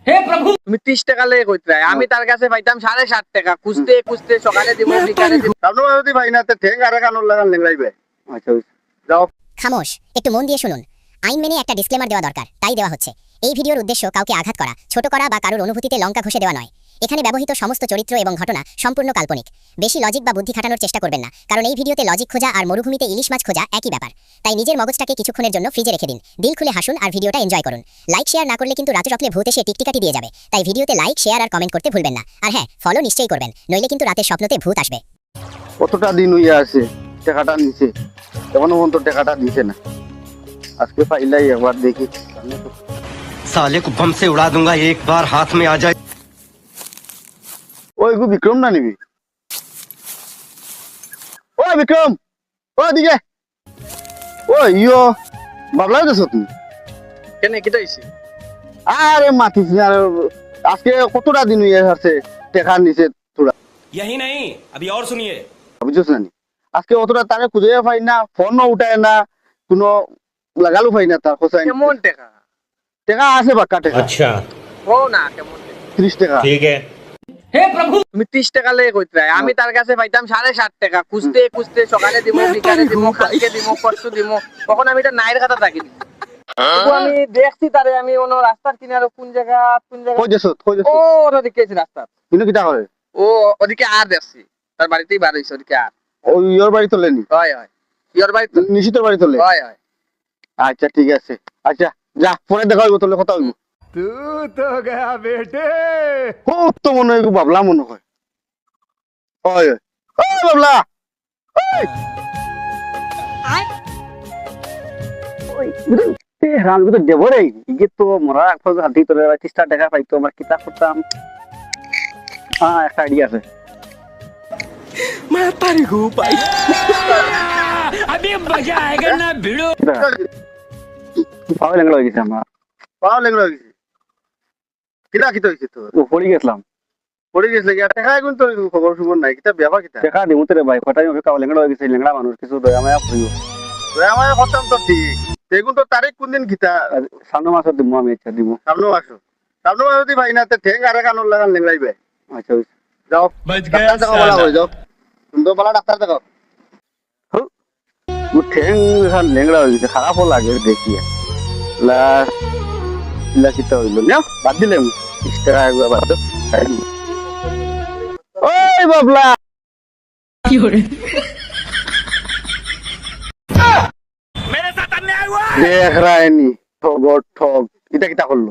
তুমি 30 টাকা লেগে কইতে আমি তার কাছে পাইতাম 7.5 টাকা খুঁজতে খুঁজতে সকালে দিব বিকালে দিব আপনি যদি ভাই না ঠেং আরে কানুন লাগান লেগাইবে আচ্ছা যাও খামোশ, একটু মন দিয়ে শুনুন। আইন মেনে একটা ডিসক্লেমার দেওয়া দরকার, তাই দেওয়া হচ্ছে। এই ভিডিওর উদ্দেশ্য কাউকে আঘাত করা, ছোট করা বা কারোর অনুভূতিতে লঙ্কা ঘষে দেওয়া নয়। এখানে ব্যবহৃত সমস্ত চরিত্র এবং ঘটনা সম্পূর্ণ কাল্পনিক। বেশি লজিক বা বুদ্ধি খাটানোর চেষ্টা করবেন না, কারণ এই ভিডিওতে লজিক খোঁজা আর মরুভূমিতে ইলিশ মাছ খোঁজা একই ব্যাপার। তাই নিজের মগজটাকে কিছুক্ষণের জন্য ফ্রিজে রেখে দিন, দিল খুলে হাসুন আর ভিডিওটা এনজয় করুন। লাইক শেয়ার না করলে কিন্তু রাতে চকলে ভূত এসে টিকটিকাটি দিয়ে যাবে। তাই ভিডিওতে লাইক শেয়ার আর কমেন্ট করতে ভুলবেন না। আর হ্যাঁ, ফলো নিশ্চয়ই করবেন, নইলে কিন্তু রাতের স্বপ্নতে ভূত আসবে। কতটা দিন হইয়া আছে টাকাটা নিছে, এখনো পর্যন্ত টাকাটা দিছে না। আজকে পাইলাই একবার দেখি। साले को बम से उड़ा दूंगा एक बार हाथ में आ जाए। ওই গো বিক্রম না নিবি? ও বিক্রম, ও দিকে ও ইয়ো বাবলাই দেছো তুমি? কেন কি হইছে? আরে মাতিস না, আজকে কতটা দিন হইয়া আছে টাকা নিছে তোরা। यही नहीं, अभी और सुनिए। বুঝছিস না? আজকে অতটা তারে খুঁজে পাই না, ফোনও উঠায় না, কোনো লাগালো পাই না তার কোথায়। কেমন টাকা? টাকা আছে বাক্কা টাকা। अच्छा ও না কেমন টাকা? 30 টাকা। ठीक है। তুমি 30 টাকা লেগে কইতে আমি তার কাছে পাইতাম 7.5 টাকা খুঁজতে খুঁজতে সকালে দিব বিকালে দিব কালকে দিব পরশু দিব কখন আমি এটা নাইর কথা থাকি আমি দেখছি তারে আমি অন্য রাস্তার কিনারে কোন জায়গা কই দেছো কই ও দেছো? ওদিকে আছে রাস্তা কিন্তু কিটা করে? ও ওদিকে আর দেখছি তার বাড়িতেই বার হইছে ওদিকে আর ও ইয়োর বাড়ি তোলেনি? হয় হয় ইওর বাড়ি তো নিশিতের বাড়ি তোলে? হয় হয় আচ্ছা ঠিক আছে, আচ্ছা যা পরে দেখা হইব, তোলে কথা হইব। तू तो गया बेटे। খুব তো মনে হয় বাবলা মনে হয়। ওই ওই বাবলা রাম তো দেব রে, ইগে তো মরা একফাজ হাতি তোলে 30 টাকা পাইতো, আমরা কিতা করতাম। হ্যাঁ একটা আইডিয়া আছে। अभी मजा आएगा ना भिड़ो। পাওয়া লেঙ্গড়া হয়ে গেছে আমার, পাওয়া লেঙ্গড়া হয়ে গেছে। কিতা কিতা হয়েছে তো? ও পড়ে গেছিলাম। পড়ে গেছিলে কি? টাকা এখন তো খবর সুবর নাই, কিতা ব্যাপার কিতা? টাকা দিমু রে ভাই, কটাই ওকে পাওয়া লেঙ্গড়া হয়ে গেছে, লেঙ্গড়া মানুষ কিছু দয়া মায়া করিও। দয়া মায়া করতাম তো ঠিক, এখন তো তারিখ কোন দিন কিতা? সামনে মাসে দিমু আমি, ইচ্ছা দিমু সামনে মাসে। সামনে মাসে যদি ভাই না তে ঠেং আরে কানুন লাগান লেঙ্গড়াইবে। আচ্ছা যাও बच गया ডাক্তার দেখাও, বলা হয়ে যাও সুন্দর বলা ডাক্তার দেখাও। ও ঠেং খান লেঙ্গড়া হয়ে গেছে, খারাপও লাগে দেখিয়া। লা লা কিতা হইল না, বাদ দিলাম 30 টাকা একবার বাদ দাও। ওই বাবলা मेरे साथ अन्याय हुआ। দেখ রায়নি ঠগ ঠগ, এটা কিতা করলো?